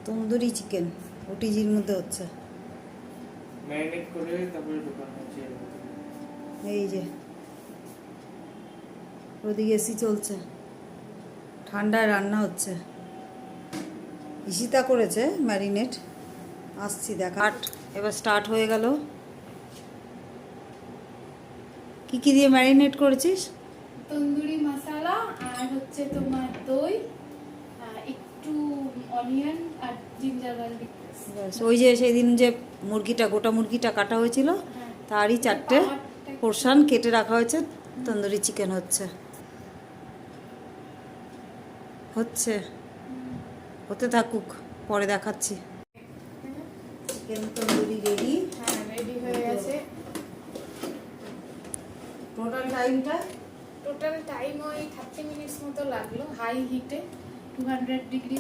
Tandoori chicken ওটিজির মধ্যে হচ্ছে, marinate করে তারপরে ঢোকানো হচ্ছে। এই যে ওদিকে এসি চলছে, ঠান্ডায় রান্না হচ্ছে। ইশিতা করেছে ম্যারিনেট, আসছি দেখা। এবার স্টার্ট হয়ে গেল। কি কি দিয়ে ম্যারিনেট করেছিস? তন্দুরি মশলা আর হচ্ছে তোমার দই, একটু অনিয়ন আর জিঞ্জার গার্লিক। ওই যে সেই দিন যে মুরগিটা, গোটা মুরগিটা কাটা হয়েছিল, তারই 4টে পোর্শন কেটে রাখা হয়েছে। তন্দুরি চিকেন হচ্ছে হচ্ছে হতে থাকুক, পরে দেখাচ্ছি। Chicken tandoori ready. হ্যাঁ, রেডি হয়ে গেছে। টোটাল টাইমটা টোটাল টাইম ওই 30 মিনিটস মতো লাগলো হাই হিটে 200 ডিগ্রি